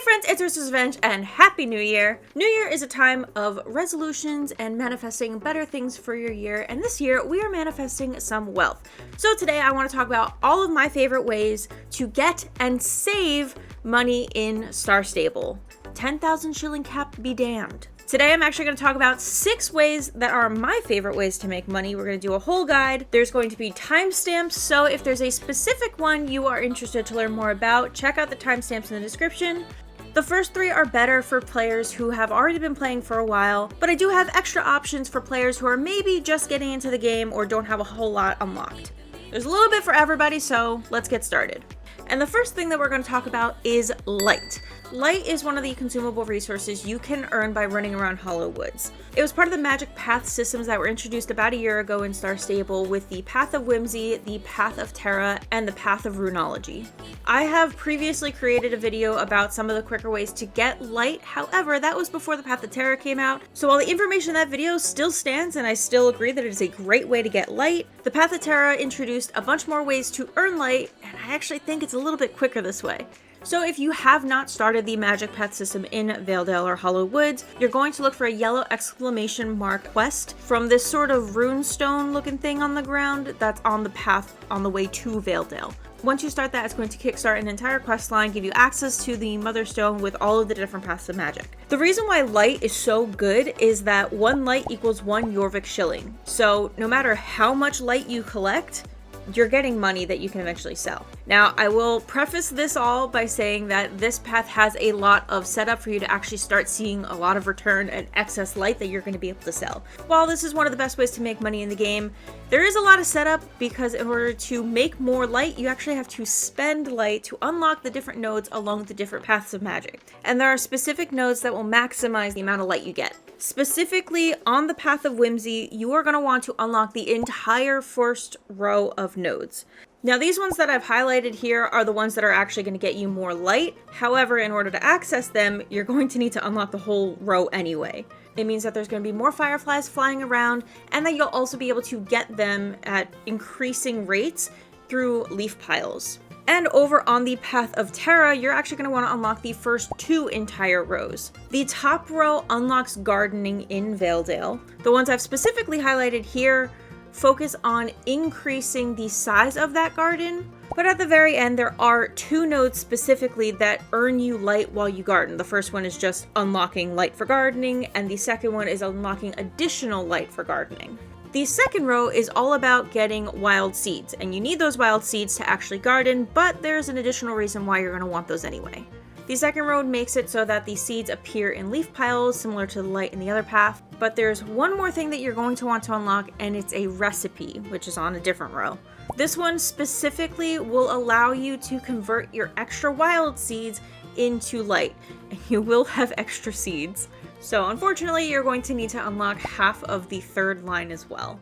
friends, it's UrsulasRevenge and Happy New Year! New Year is a time of resolutions and manifesting better things for your year, and this year we are manifesting some wealth. So today I want to talk about all of my favorite ways to get and save money in Star Stable. 10,000 shilling cap be damned. Today I'm actually going to talk about 6 ways that are my favorite ways to make money. We're going to do a whole guide. There's going to be timestamps, so if there's a specific one you are interested to learn more about, check out the timestamps in the description. The first 3 are better for players who have already been playing for a while, but I do have extra options for players who are maybe just getting into the game or don't have a whole lot unlocked. There's a little bit for everybody, so let's get started. And the first thing that we're going to talk about is light. Light is one of the consumable resources you can earn by running around Hollow Woods. It was part of the magic path systems that were introduced about a year ago in Star Stable with the Path of Whimsy, the Path of Terra, and the Path of Runology. I have previously created a video about some of the quicker ways to get light, however, that was before the Path of Terra came out, so while the information in that video still stands and I still agree that it is a great way to get light, the Path of Terra introduced a bunch more ways to earn light, and I actually think it's a little bit quicker this way. So if you have not started the Magic Path system in Valedale or Hollow Woods, you're going to look for a yellow exclamation mark quest from this sort of runestone looking thing on the ground that's on the path on the way to Valedale. Once you start that, it's going to kickstart an entire quest line, give you access to the Mother Stone with all of the different paths of magic. The reason why light is so good is that 1 light equals 1 Jorvik shilling. So no matter how much light you collect, you're getting money that you can eventually sell. Now, I will preface this all by saying that this path has a lot of setup for you to actually start seeing a lot of return and excess light that you're going to be able to sell. While this is one of the best ways to make money in the game, there is a lot of setup because in order to make more light, you actually have to spend light to unlock the different nodes along the different paths of magic. And there are specific nodes that will maximize the amount of light you get. Specifically, on the Path of Whimsy, you are going to want to unlock the entire first row of nodes. Now, these ones that I've highlighted here are the ones that are actually going to get you more light. However, in order to access them, you're going to need to unlock the whole row anyway. It means that there's going to be more fireflies flying around, and that you'll also be able to get them at increasing rates through leaf piles. And over on the Path of Terra, you're actually going to want to unlock the first 2 entire rows. The top row unlocks gardening in Valedale. The ones I've specifically highlighted here focus on increasing the size of that garden, but at the very end there are 2 nodes specifically that earn you light while you garden. The first one is just unlocking light for gardening, and the second one is unlocking additional light for gardening. The second row is all about getting wild seeds, and you need those wild seeds to actually garden, but there's an additional reason why you're going to want those anyway. The second row makes it so that the seeds appear in leaf piles, similar to the light in the other path, but there's one more thing that you're going to want to unlock, and it's a recipe, which is on a different row. This one specifically will allow you to convert your extra wild seeds into light, and you will have extra seeds. So unfortunately, you're going to need to unlock half of the third line as well.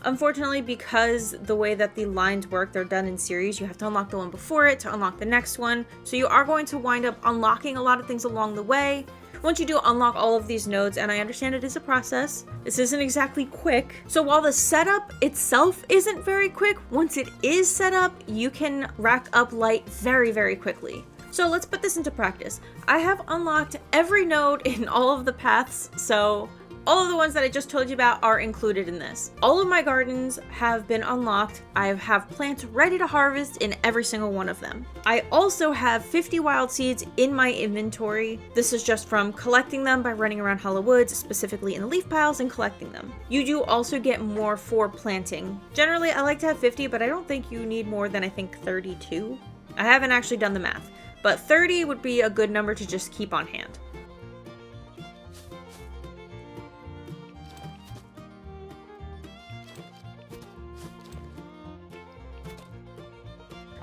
Unfortunately, because the way that the lines work, they're done in series, you have to unlock the one before it to unlock the next one. So you are going to wind up unlocking a lot of things along the way. Once you do unlock all of these nodes, and I understand it is a process, this isn't exactly quick. So while the setup itself isn't very quick, once it is set up, you can rack up light very, very quickly. So let's put this into practice. I have unlocked every node in all of the paths, so all of the ones that I just told you about are included in this. All of my gardens have been unlocked. I have plants ready to harvest in every single one of them. I also have 50 wild seeds in my inventory. This is just from collecting them by running around Hollow Woods, specifically in the leaf piles, and collecting them. You do also get more for planting. Generally, I like to have 50, but I don't think you need more than, I think, 32. I haven't actually done the math, but 30 would be a good number to just keep on hand.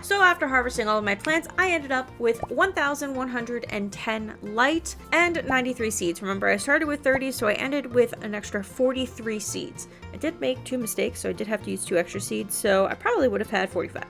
So after harvesting all of my plants, I ended up with 1,110 light and 93 seeds. Remember, I started with 30, so I ended with an extra 43 seeds. I did make 2 mistakes, so I did have to use 2 extra seeds, so I probably would have had 45.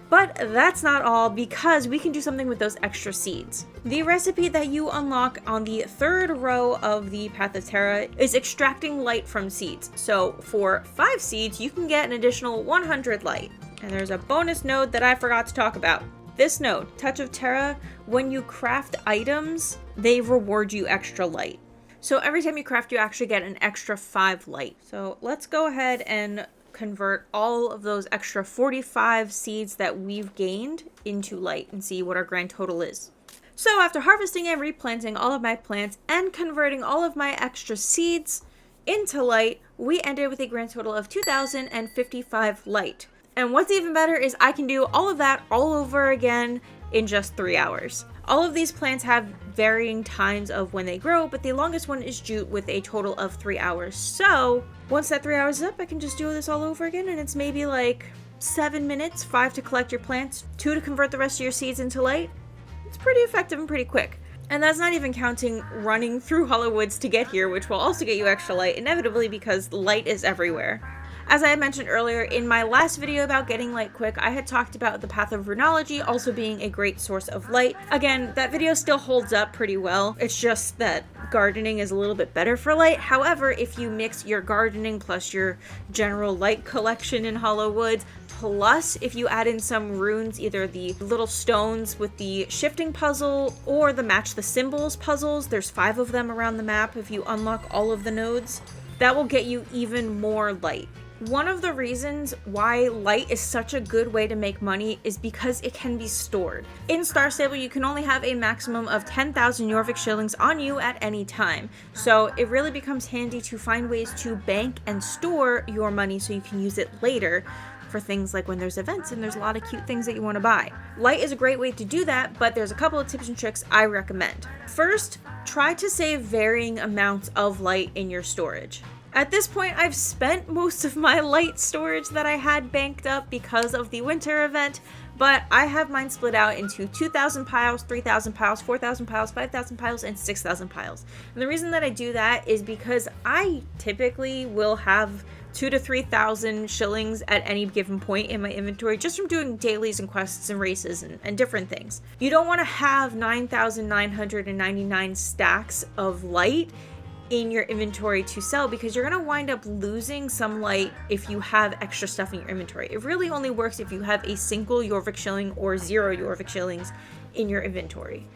But that's not all, because we can do something with those extra seeds. The recipe that you unlock on the 3rd row of the Path of Terra is extracting light from seeds. So for 5 seeds, you can get an additional 100 light. And there's a bonus node that I forgot to talk about. This node, Touch of Terra, when you craft items, they reward you extra light. So every time you craft, you actually get an extra 5 light. So let's go ahead and convert all of those extra 45 seeds that we've gained into light and see what our grand total is. So after harvesting and replanting all of my plants and converting all of my extra seeds into light, we ended with a grand total of 2,055 light. And what's even better is I can do all of that all over again in just 3 hours. All of these plants have varying times of when they grow, but the longest one is jute with a total of 3 hours. So once that 3 hours is up, I can just do this all over again, and it's maybe like 7 minutes, 5 to collect your plants, 2 to convert the rest of your seeds into light. It's pretty effective and pretty quick. And that's not even counting running through Hollow Woods to get here, which will also get you extra light, inevitably, because light is everywhere. As I had mentioned earlier, in my last video about getting light quick, I had talked about the Path of Runology also being a great source of light. Again, that video still holds up pretty well. It's just that gardening is a little bit better for light. However, if you mix your gardening plus your general light collection in Hollow Woods, plus if you add in some runes, either the little stones with the shifting puzzle or the match the symbols puzzles, there's 5 of them around the map if you unlock all of the nodes, that will get you even more light. One of the reasons why light is such a good way to make money is because it can be stored. In Star Stable, you can only have a maximum of 10,000 Jorvik shillings on you at any time. So it really becomes handy to find ways to bank and store your money so you can use it later for things like when there's events and there's a lot of cute things that you want to buy. Light is a great way to do that, but there's a couple of tips and tricks I recommend. First, try to save varying amounts of light in your storage. At this point, I've spent most of my light storage that I had banked up because of the winter event, but I have mine split out into 2,000 piles, 3,000 piles, 4,000 piles, 5,000 piles, and 6,000 piles. And the reason that I do that is because I typically will have 2,000 to 3,000 shillings at any given point in my inventory just from doing dailies and quests and races and different things. You don't want to have 9,999 stacks of light in your inventory to sell because you're going to wind up losing some light if you have extra stuff in your inventory. It really only works if you have a single Jorvik shilling or 0 Jorvik shillings in your inventory.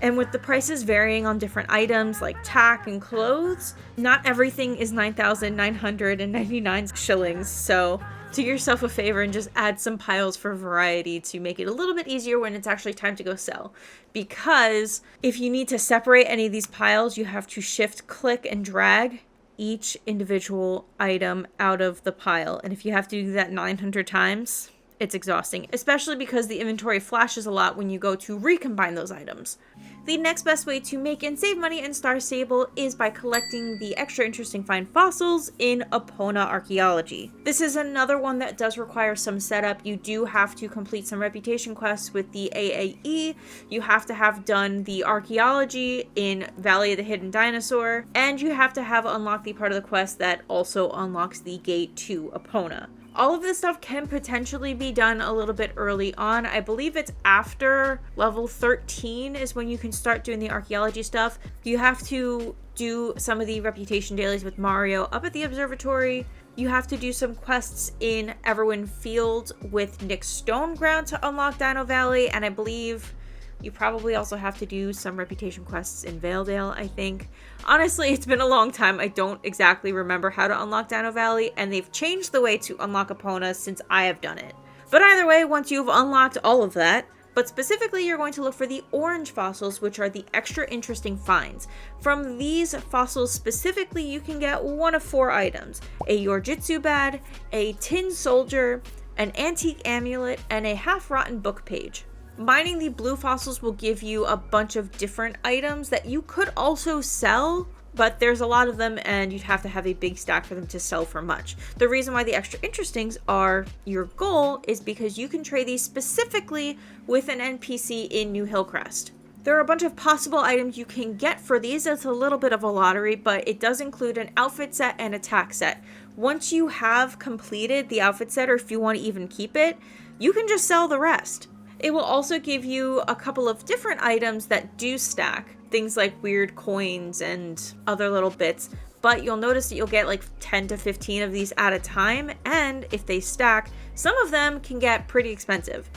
And with the prices varying on different items like tack and clothes, not everything is 9,999 shillings. So do yourself a favor and just add some piles for variety to make it a little bit easier when it's actually time to go sell. Because if you need to separate any of these piles, you have to shift, click, and drag each individual item out of the pile. And if you have to do that 900 times, it's exhausting, especially because the inventory flashes a lot when you go to recombine those items. The next best way to make and save money in Star Stable is by collecting the extra interesting find fossils in Epona Archaeology. This is another one that does require some setup. You do have to complete some reputation quests with the AAE. You have to have done the Archaeology in Valley of the Hidden Dinosaur, and you have to have unlocked the part of the quest that also unlocks the gate to Epona. All of this stuff can potentially be done a little bit early on. I believe it's after level 13 is when you can start doing the archaeology stuff. You have to do some of the reputation dailies with Mario up at the observatory. You have to do some quests in Everwind Field with Nick Stoneground to unlock Dino Valley, and I believe you probably also have to do some reputation quests in Valedale, I think. Honestly, it's been a long time. I don't exactly remember how to unlock Dino Valley, and they've changed the way to unlock Epona since I have done it. But either way, once you've unlocked all of that, but specifically you're going to look for the orange fossils, which are the extra interesting finds. From these fossils specifically, you can get one of 4 items: a Yorjitsu Bad, a Tin Soldier, an antique amulet, and a half-rotten book page. Mining the blue fossils will give you a bunch of different items that you could also sell, but there's a lot of them and you'd have to have a big stack for them to sell for much. The reason why the extra interestings are your goal is because you can trade these specifically with an NPC in New Hillcrest. There are a bunch of possible items you can get for these. It's a little bit of a lottery, but it does include an outfit set and a tack set. Once you have completed the outfit set, or if you want to even keep it, you can just sell the rest. It will also give you a couple of different items that do stack, things like weird coins and other little bits, but you'll notice that you'll get like 10 to 15 of these at a time, and if they stack, some of them can get pretty expensive.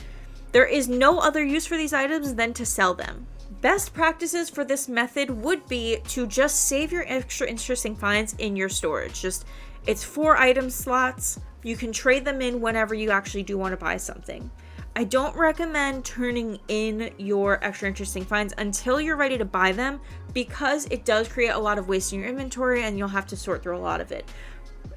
There is no other use for these items than to sell them. Best practices for this method would be to just save your extra interesting finds in your storage. It's 4 item slots. You can trade them in whenever you actually do want to buy something. I don't recommend turning in your extra interesting finds until you're ready to buy them, because it does create a lot of waste in your inventory and you'll have to sort through a lot of it.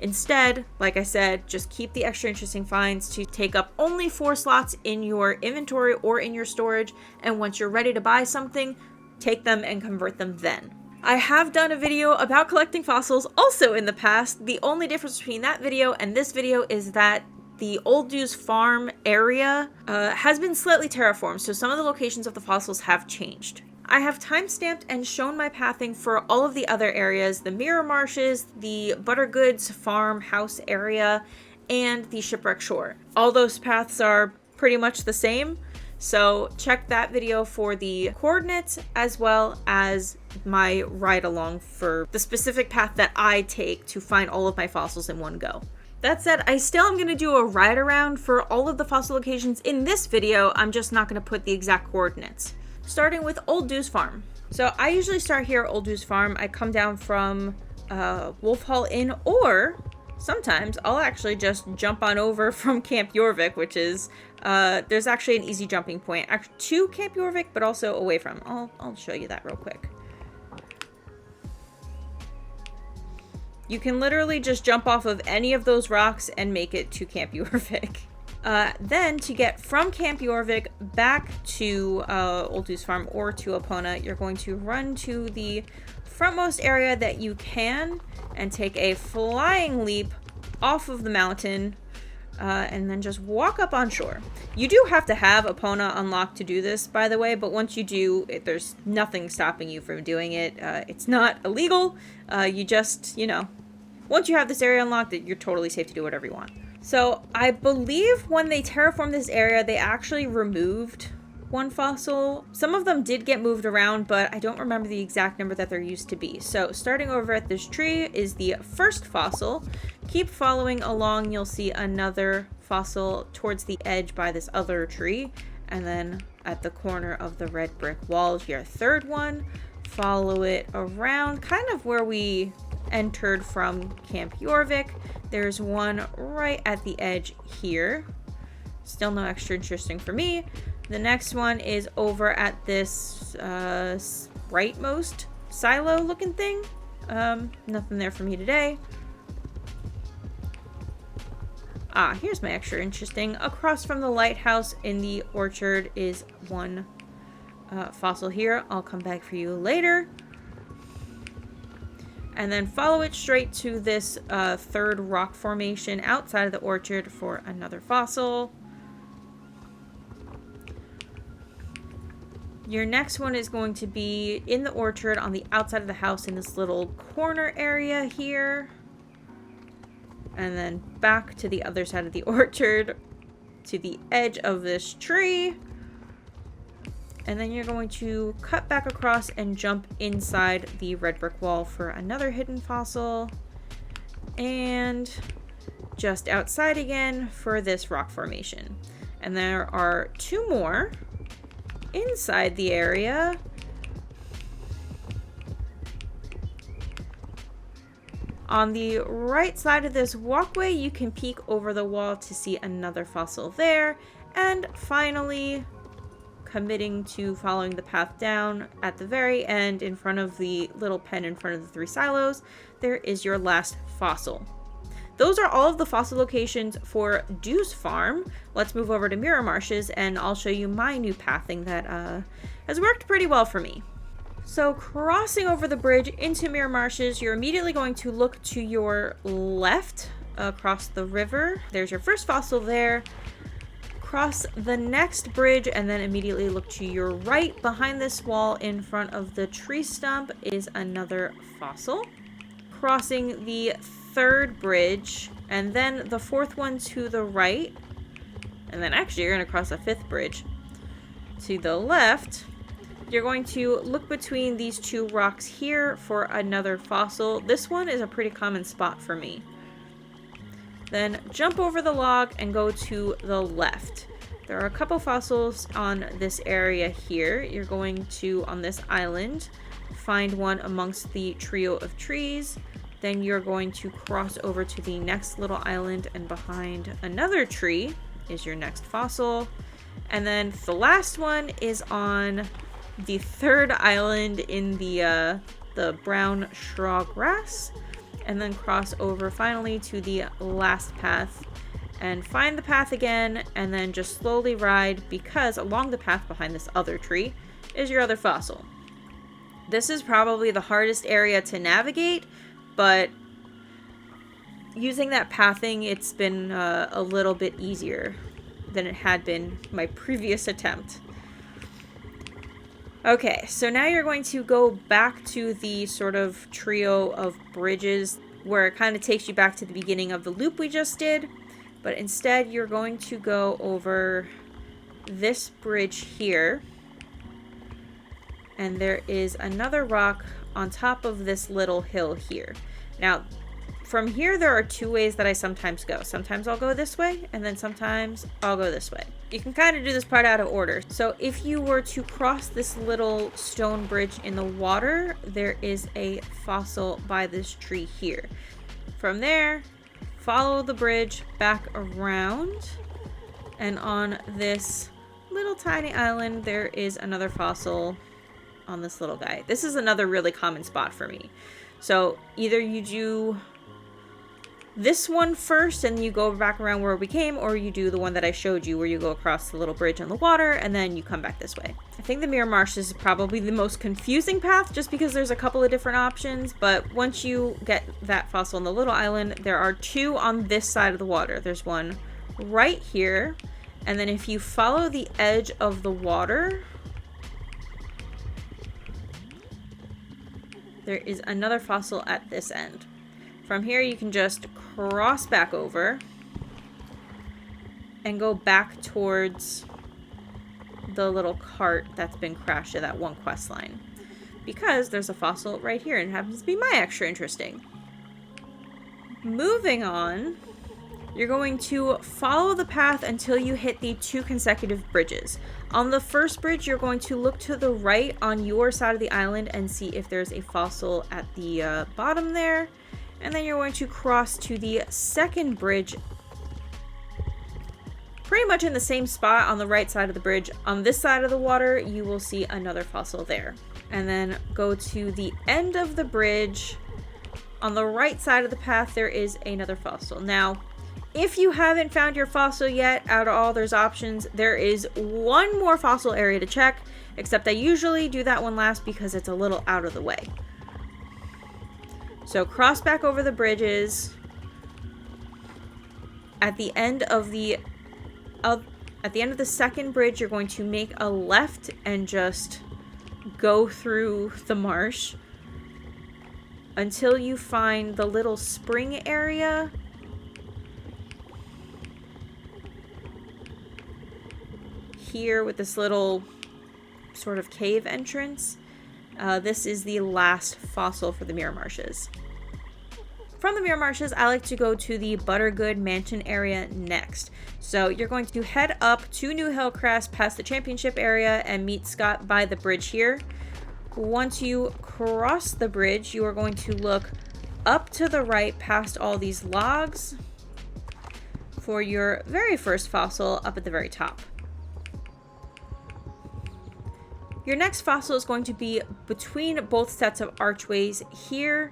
Instead, like I said, just keep the extra interesting finds to take up only 4 slots in your inventory or in your storage, and once you're ready to buy something, take them and convert them then. I have done a video about collecting fossils also in the past. The only difference between that video and this video is that the Old Dues farm area has been slightly terraformed, so some of the locations of the fossils have changed. I have timestamped and shown my pathing for all of the other areas: the Mirror Marshes, the Buttergood's farmhouse area, and the Shipwreck shore. All those paths are pretty much the same, so check that video for the coordinates as well as my ride along for the specific path that I take to find all of my fossils in one go. That said, I still am going to do a ride around for all of the fossil locations in this video. I'm just not going to put the exact coordinates. Starting with Old Dues Farm. So I usually start here at Old Dues Farm. I come down from Wolf Hall Inn, or sometimes I'll actually just jump on over from Camp Jorvik, which is, there's actually an easy jumping point to Camp Jorvik, but also away from. I'll show you that real quick. You can literally just jump off of any of those rocks and make it to Camp Jorvik. Then to get from Camp Jorvik back to Old Dues Farm or to Epona, you're going to run to the frontmost area that you can and take a flying leap off of the mountain, and then just walk up on shore. You do have to have Epona unlocked to do this, by the way, but once you do, there's nothing stopping you from doing it. It's not illegal. You just, once you have this area unlocked, you're totally safe to do whatever you want. So I believe when they terraformed this area, they actually removed one fossil. Some of them did get moved around, but I don't remember the exact number that there used to be. So starting over at this tree is the first fossil. Keep following along, you'll see another fossil towards the edge by this other tree. And then at the corner of the red brick wall, your third one. Follow it around, kind of where we entered from Camp Jorvik. There's one right at the edge here. Still no extra interesting for me. The next one is over at this rightmost silo looking thing. Nothing there for me today. Here's my extra interesting. Across from the lighthouse in the orchard is one fossil here. I'll come back for you later. And then follow it straight to this third rock formation outside of the orchard for another fossil. Your next one is going to be in the orchard on the outside of the house in this little corner area here. And then back to the other side of the orchard to the edge of this tree. And then you're going to cut back across and jump inside the red brick wall for another hidden fossil. And just outside again for this rock formation. And there are 2 more inside the area. On the right side of this walkway, you can peek over the wall to see another fossil there. And finally, committing to following the path down at the very end in front of the little pen in front of the 3 silos, there is your last fossil. Those are all of the fossil locations for Dues Farm. Let's move over to Mirror Marshes and I'll show you my new pathing that has worked pretty well for me. So crossing over the bridge into Mirror Marshes, you're immediately going to look to your left across the river. There's your first fossil there. Cross the next bridge and then immediately look to your right. Behind this wall in front of the tree stump is another fossil. Crossing the third bridge and then the 4th one to the right. And then actually you're going to cross a 5th bridge to the left. You're going to look between these 2 rocks here for another fossil. This one is a pretty common spot for me. Then jump over the log and go to the left. There are a couple fossils on this area here. You're going to, on this island, find one amongst the trio of trees. Then you're going to cross over to the next little island, and behind another tree is your next fossil. And then the last one is on the third island in the brown straw grass. And then cross over finally to the last path and find the path again, and then just slowly ride, because along the path behind this other tree is your other fossil. This is probably the hardest area to navigate, but using that pathing, it's been a little bit easier than it had been my previous attempt. Okay, so now you're going to go back to the sort of trio of bridges where it kind of takes you back to the beginning of the loop we just did, but instead you're going to go over this bridge here, and there is another rock on top of this little hill here. Now, from here, there are two ways that I sometimes go. Sometimes I'll go this way, and then sometimes I'll go this way. You can kind of do this part out of order. So if you were to cross this little stone bridge in the water, there is a fossil by this tree here. From there, follow the bridge back around, and on this little tiny island, there is another fossil on this little guy. This is another really common spot for me. So either you do this one first and you go back around where we came, or you do the one that I showed you where you go across the little bridge on the water and then you come back this way. I think the Mirror Marshes is probably the most confusing path just because there's a couple of different options, but once you get that fossil on the little island, there are two on this side of the water. There's one right here, and then if you follow the edge of the water, there is another fossil at this end. From here, you can just cross back over and go back towards the little cart that's been crashed to that one quest line, because there's a fossil right here and it happens to be my extra interesting. Moving on, you're going to follow the path until you hit the two consecutive bridges. On the first bridge, you're going to look to the right on your side of the island and see if there's a fossil at the bottom there. And then you're going to cross to the second bridge, pretty much in the same spot on the right side of the bridge. On this side of the water, you will see another fossil there. And then go to the end of the bridge. On the right side of the path, there is another fossil. Now, if you haven't found your fossil yet, out of all those options, there is one more fossil area to check, except I usually do that one last because it's a little out of the way. So cross back over the bridges. At the end of the second bridge, you're going to make a left and just go through the marsh until you find the little spring area. Here with this little sort of cave entrance. This is the last fossil for the Mirror Marshes. From the Mirror Marshes, I like to go to the Buttergood mansion area next. So you're going to head up to New Hillcrest past the championship area and meet Scott by the bridge here. Once you cross the bridge, you are going to look up to the right past all these logs for your very first fossil up at the very top. Your next fossil is going to be between both sets of archways here,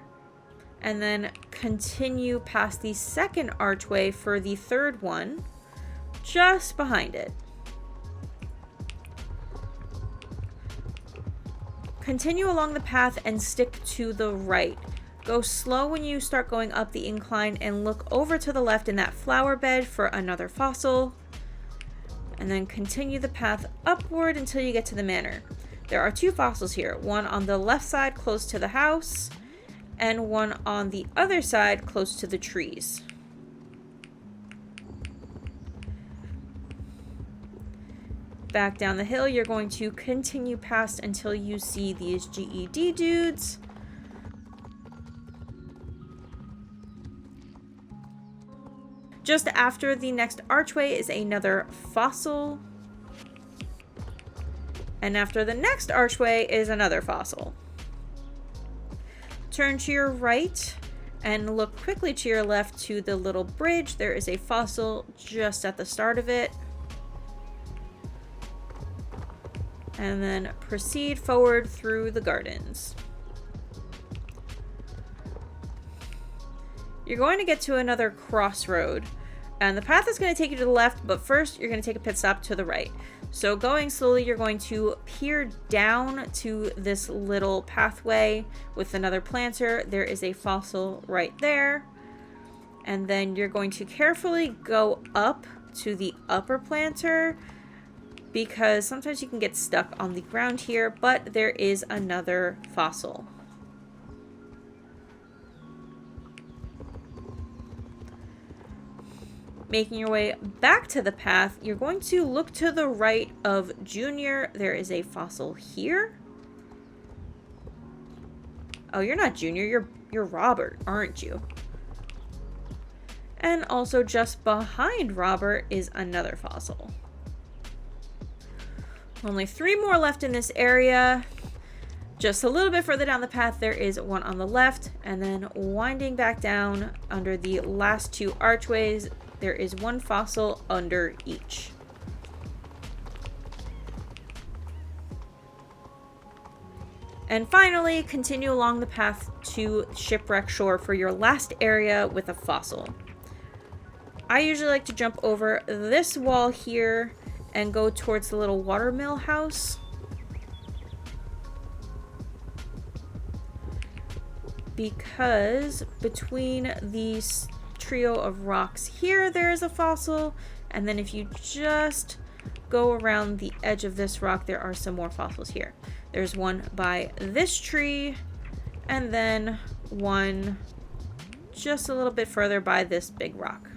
and then continue past the second archway for the third one, just behind it. Continue along the path and stick to the right. Go slow when you start going up the incline and look over to the left in that flower bed for another fossil. And then continue the path upward until you get to the manor. There are two fossils here, one on the left side close to the house, and one on the other side close to the trees. Back down the hill, you're going to continue past until you see these GED dudes. Just after the next archway is another fossil. And after the next archway is another fossil. Turn to your right and look quickly to your left to the little bridge. There is a fossil just at the start of it. And then proceed forward through the gardens. You're going to get to another crossroad, and the path is going to take you to the left, but first you're going to take a pit stop to the right. So going slowly, you're going to peer down to this little pathway with another planter. There is a fossil right there. And then you're going to carefully go up to the upper planter, because sometimes you can get stuck on the ground here, but there is another fossil. Making your way back to the path, you're going to look to the right of Junior. There is a fossil here. Oh, you're not Junior, you're Robert, aren't you? And also just behind Robert is another fossil. Only 3 more left in this area. Just a little bit further down the path, there is one on the left, and then winding back down under the last 2 archways, there is 1 fossil under each. And finally, continue along the path to Shipwreck Shore for your last area with a fossil. I usually like to jump over this wall here and go towards the little watermill house. Because between these trio of rocks here, there is a fossil. And then if you just go around the edge of this rock, there are some more fossils here. There's one by this tree, and then one just a little bit further by this big rock.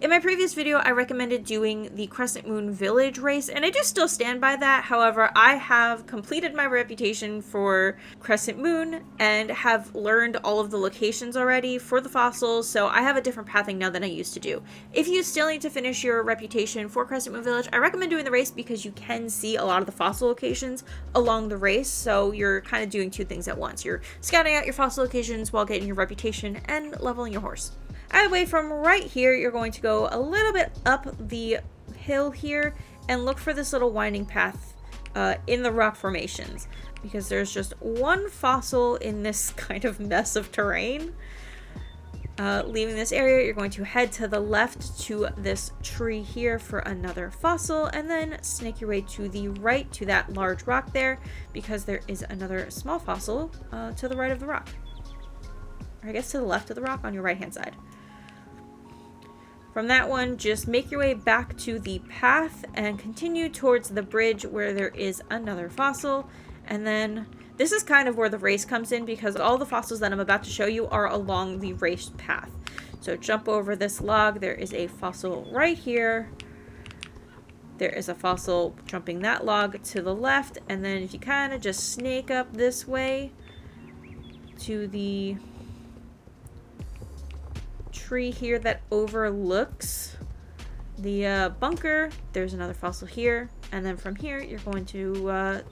In my previous video, I recommended doing the Crescent Moon Village race, and I do still stand by that. However, I have completed my reputation for Crescent Moon and have learned all of the locations already for the fossils, so I have a different pathing now than I used to do. If you still need to finish your reputation for Crescent Moon Village, I recommend doing the race because you can see a lot of the fossil locations along the race, so you're kind of doing 2 things at once. You're scouting out your fossil locations while getting your reputation and leveling your horse. Either way, from right here, you're going to go a little bit up the hill here and look for this little winding path in the rock formations, because there's just 1 fossil in this kind of mess of terrain. Leaving this area, you're going to head to the left to this tree here for another fossil, and then snake your way to the right to that large rock there, because there is another small fossil to the right of the rock. Or I guess to the left of the rock on your right hand side. From that one, just make your way back to the path and continue towards the bridge where there is another fossil. And then this is kind of where the race comes in, because all the fossils that I'm about to show you are along the race path. So jump over this log. There is a fossil right here. There is a fossil jumping that log to the left. And then if you kind of just snake up this way to the tree here that overlooks the bunker, there's another fossil here, and then from here you're going to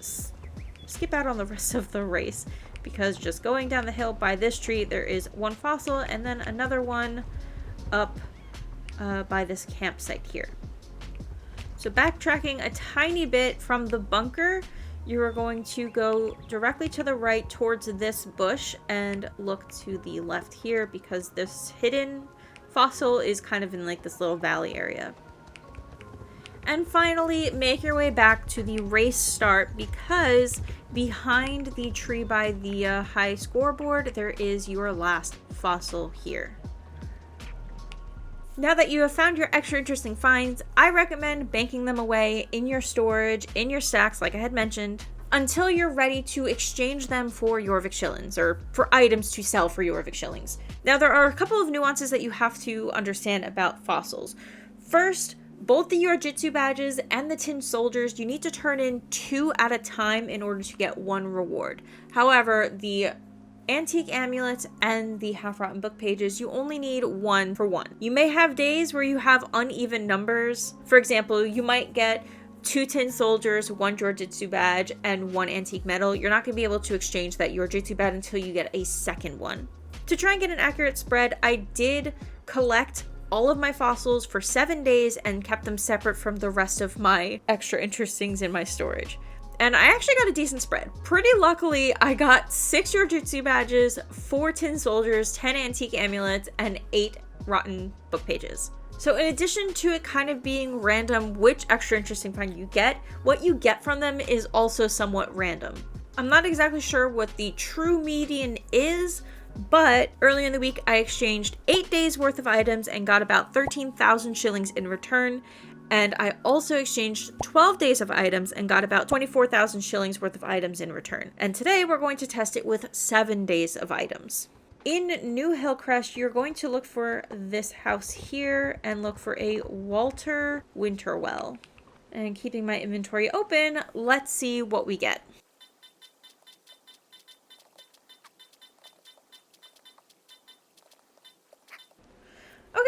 skip out on the rest of the race, because just going down the hill by this tree there is 1 fossil, and then another one up by this campsite here. So backtracking a tiny bit from the bunker, you are going to go directly to the right towards this bush and look to the left here, because this hidden fossil is kind of in like this little valley area. And finally, make your way back to the race start, because behind the tree by the high scoreboard, there is your last fossil here. Now that you have found your extra interesting finds, I recommend banking them away in your storage, in your stacks, like I had mentioned, until you're ready to exchange them for Jorvik shillings, or for items to sell for Jorvik shillings. Now, there are a couple of nuances that you have to understand about fossils. First, both the Yorjitsu badges and the Tin Soldiers, you need to turn in 2 at a time in order to get 1 reward. However, the Antique Amulets and the Half-Rotten Book Pages, you only need 1 for 1. You may have days where you have uneven numbers. For example, you might get 2 tin soldiers, 1 Jujutsu badge, and 1 antique medal, you're not going to be able to exchange that Jujutsu badge until you get a second one. To try and get an accurate spread, I did collect all of my fossils for 7 days and kept them separate from the rest of my extra interestings in my storage. And I actually got a decent spread. Pretty luckily, I got 6 Jujutsu badges, 4 tin soldiers, 10 antique amulets, and 8 rotten book pages. So in addition to it kind of being random which extra interesting find you get, what you get from them is also somewhat random. I'm not exactly sure what the true median is, but early in the week I exchanged 8 days worth of items and got about 13,000 shillings in return. And I also exchanged 12 days of items and got about 24,000 shillings worth of items in return. And today we're going to test it with 7 days of items. In New Hillcrest, you're going to look for this house here and look for a Walter Winterwell. And keeping my inventory open, let's see what we get.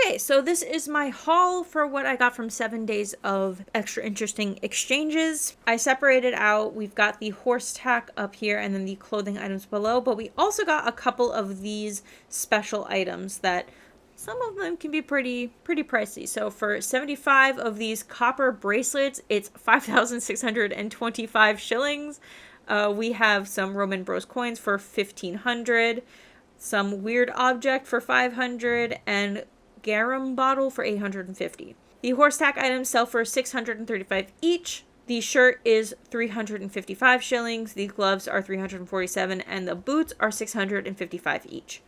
Okay, so this is my haul for what I got from 7 days of extra interesting exchanges. I separated out, we've got the horse tack up here and then the clothing items below, but we also got a couple of these special items that some of them can be pretty pricey. So for 75 of these copper bracelets, it's 5,625 shillings. We have some Roman bronze coins for 1,500, some weird object for 500, and garum bottle for 850. The horse tack items sell for 635 each. The shirt is 355 shillings, the gloves are 347, and the boots are 655 each.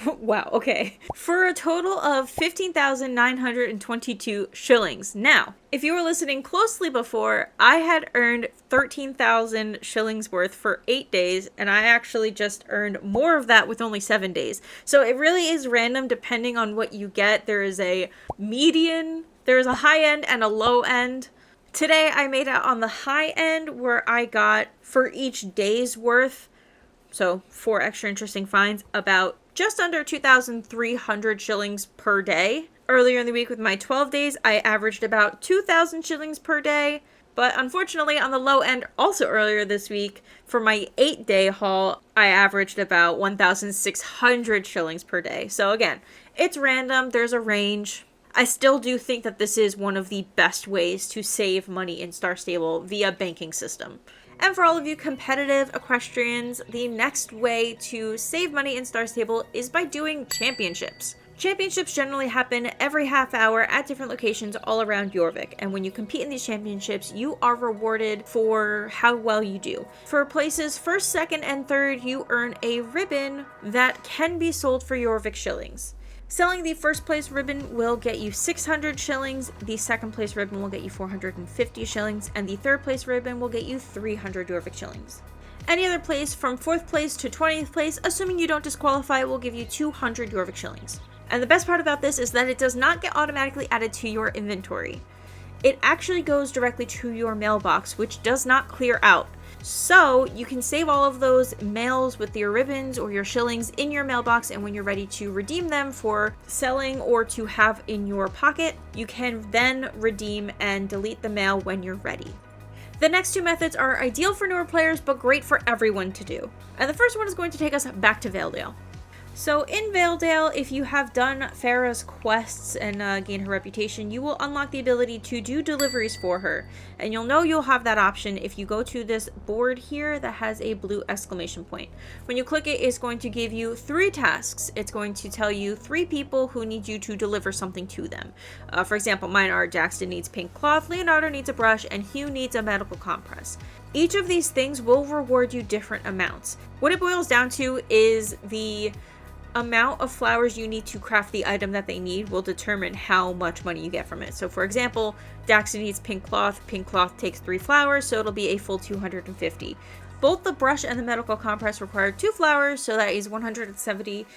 Wow, okay. For a total of 15,922 shillings. Now, if you were listening closely before, I had earned 13,000 shillings worth for 8 days, and I actually just earned more of that with only 7 days. So it really is random depending on what you get. There is a median, there is a high end and a low end. Today I made out on the high end where I got for each day's worth, so 4 extra interesting finds, about just under 2,300 shillings per day. Earlier in the week with my 12 days, I averaged about 2,000 shillings per day. But unfortunately, on the low end, also earlier this week, for my 8-day haul, I averaged about 1,600 shillings per day. So again, it's random. There's a range. I still do think that this is one of the best ways to save money in Star Stable via banking system. And for all of you competitive equestrians, the next way to save money in Star Stable is by doing championships. Championships generally happen every half hour at different locations all around Jorvik, and when you compete in these championships, you are rewarded for how well you do. For places first, second, and third, you earn a ribbon that can be sold for Jorvik shillings. Selling the first place ribbon will get you 600 shillings, the second place ribbon will get you 450 shillings, and the third place ribbon will get you 300 Jorvik shillings. Any other place from 4th place to 20th place, assuming you don't disqualify, will give you 200 Jorvik shillings. And the best part about this is that it does not get automatically added to your inventory. It actually goes directly to your mailbox, which does not clear out. So you can save all of those mails with your ribbons or your shillings in your mailbox, and when you're ready to redeem them for selling or to have in your pocket, you can then redeem and delete the mail when you're ready. The next 2 methods are ideal for newer players, but great for everyone to do. And the first one is going to take us back to Valedale. So in Valedale, if you have done Farah's quests and gain her reputation, you will unlock the ability to do deliveries for her. And you'll know you'll have that option if you go to this board here that has a blue exclamation point. When you click it, it's going to give you 3 tasks. It's going to tell you 3 people who need you to deliver something to them. For example, mine are Jackson needs pink cloth, Leonardo needs a brush, and Hugh needs a medical compress. Each of these things will reward you different amounts. What it boils down to is the amount of flowers you need to craft the item that they need will determine how much money you get from it. So for example, Daxon needs pink cloth takes 3 flowers, so it'll be a full 250. Both the brush and the medical compress require 2 flowers, so that is 170,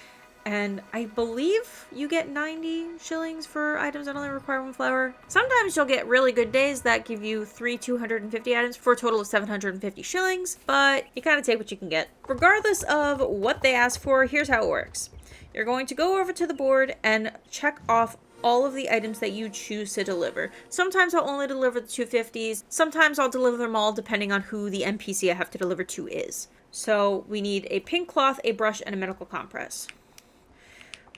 and I believe you get 90 shillings for items that only require 1 flower. Sometimes you'll get really good days that give you 3 250 items for a total of 750 shillings, but you kind of take what you can get. Regardless of what they ask for, here's how it works. You're going to go over to the board and check off all of the items that you choose to deliver. Sometimes I'll only deliver the 250s. Sometimes I'll deliver them all depending on who the NPC I have to deliver to is. So we need a pink cloth, a brush, and a medical compress.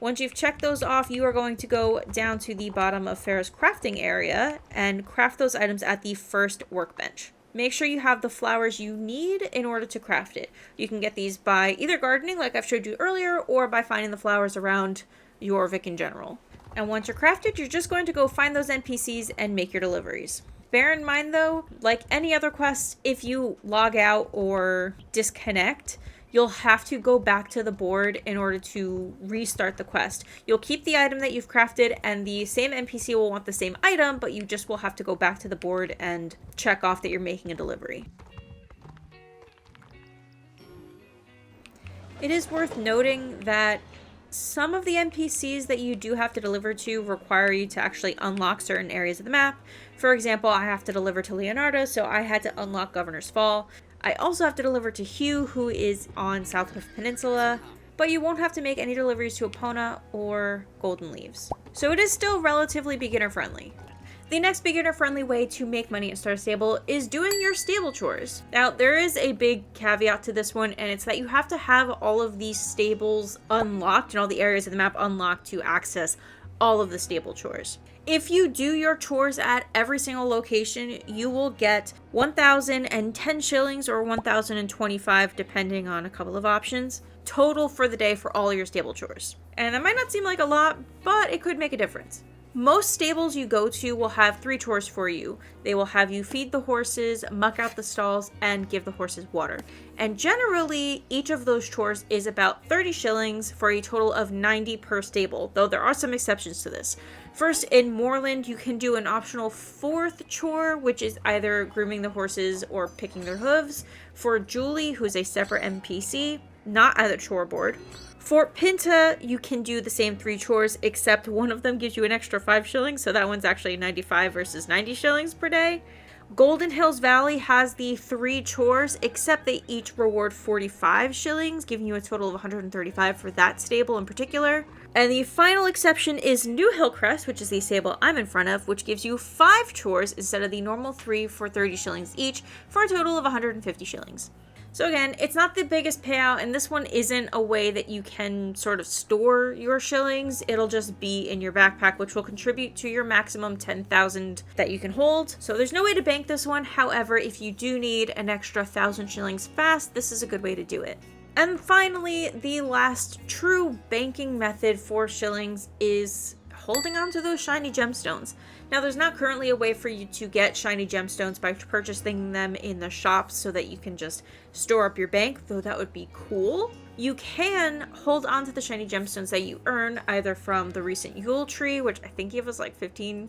Once you've checked those off, you are going to go down to the bottom of Farah's crafting area and craft those items at the first workbench. Make sure you have the flowers you need in order to craft it. You can get these by either gardening, like I've showed you earlier, or by finding the flowers around Jorvik in general. And once you're crafted, you're just going to go find those NPCs and make your deliveries. Bear in mind though, like any other quest, if you log out or disconnect, you'll have to go back to the board in order to restart the quest. You'll keep the item that you've crafted and the same NPC will want the same item, but you just will have to go back to the board and check off that you're making a delivery. It is worth noting that some of the NPCs that you do have to deliver to require you to actually unlock certain areas of the map. For example, I have to deliver to Leonardo, so I had to unlock Governor's Fall. I also have to deliver to Hugh, who is on Southcliff Peninsula, but you won't have to make any deliveries to Epona or Golden Leaves. So it is still relatively beginner friendly. The next beginner friendly way to make money at Star Stable is doing your stable chores. Now there is a big caveat to this one, and it's that you have to have all of these stables unlocked and all the areas of the map unlocked to access all of the stable chores. If you do your chores at every single location, you will get 1,010 shillings or 1,025 depending on a couple of options total for the day for all your stable chores. And that might not seem like a lot, but it could make a difference. Most stables you go to will have 3 chores for you. They will have you feed the horses, muck out the stalls, and give the horses water. And generally, each of those chores is about 30 shillings for a total of 90 per stable, though there are some exceptions to this. First, in Moorland, you can do an optional 4th chore, which is either grooming the horses or picking their hooves. For Julie, who's a separate NPC, not at the chore board. For Pinta, you can do the same 3 chores, except one of them gives you an extra 5 shillings, so that one's actually 95 versus 90 shillings per day. Golden Hills Valley has the 3 chores, except they each reward 45 shillings, giving you a total of 135 for that stable in particular. And the final exception is New Hillcrest, which is the stable I'm in front of, which gives you 5 chores instead of the normal 3 for 30 shillings each, for a total of 150 shillings. So again, it's not the biggest payout, and this one isn't a way that you can sort of store your shillings. It'll just be in your backpack, which will contribute to your maximum 10,000 that you can hold. So there's no way to bank this one. However, if you do need an extra 1,000 shillings fast, this is a good way to do it. And finally, the last true banking method for shillings is holding on to those shiny gemstones. Now, there's not currently a way for you to get shiny gemstones by purchasing them in the shops so that you can just store up your bank, though that would be cool. You can hold on to the shiny gemstones that you earn either from the recent Yule tree, which I think gave us like 15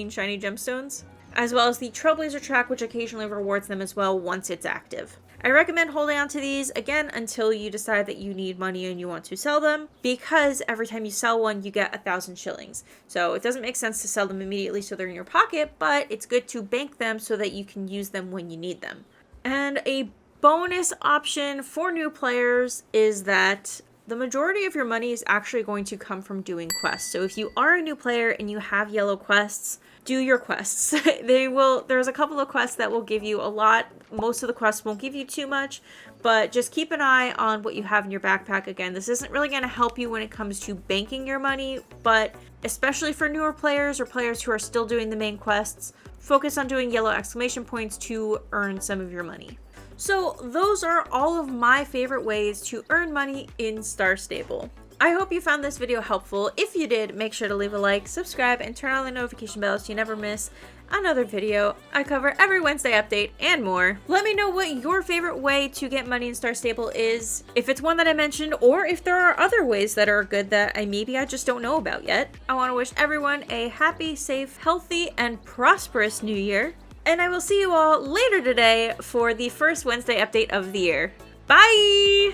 shiny gemstones, as well as the Trailblazer track, which occasionally rewards them as well once it's active. I recommend holding on to these, again, until you decide that you need money and you want to sell them, because every time you sell one, you get 1,000 shillings. So it doesn't make sense to sell them immediately so they're in your pocket, but it's good to bank them so that you can use them when you need them. And a bonus option for new players is that the majority of your money is actually going to come from doing quests. So if you are a new player and you have yellow quests, do your quests. There's a couple of quests that will give you a lot. Most of the quests won't give you too much, but just keep an eye on what you have in your backpack. Again, this isn't really going to help you when it comes to banking your money, but especially for newer players or players who are still doing the main quests, focus on doing yellow exclamation points to earn some of your money. So those are all of my favorite ways to earn money in Star Stable. I hope you found this video helpful. If you did, make sure to leave a like, subscribe, and turn on the notification bell so you never miss another video. I cover every Wednesday update and more. Let me know what your favorite way to get money in Star Stable is, if it's one that I mentioned, or if there are other ways that are good that I just don't know about yet. I want to wish everyone a happy, safe, healthy, and prosperous new year. And I will see you all later today for the first Wednesday update of the year. Bye!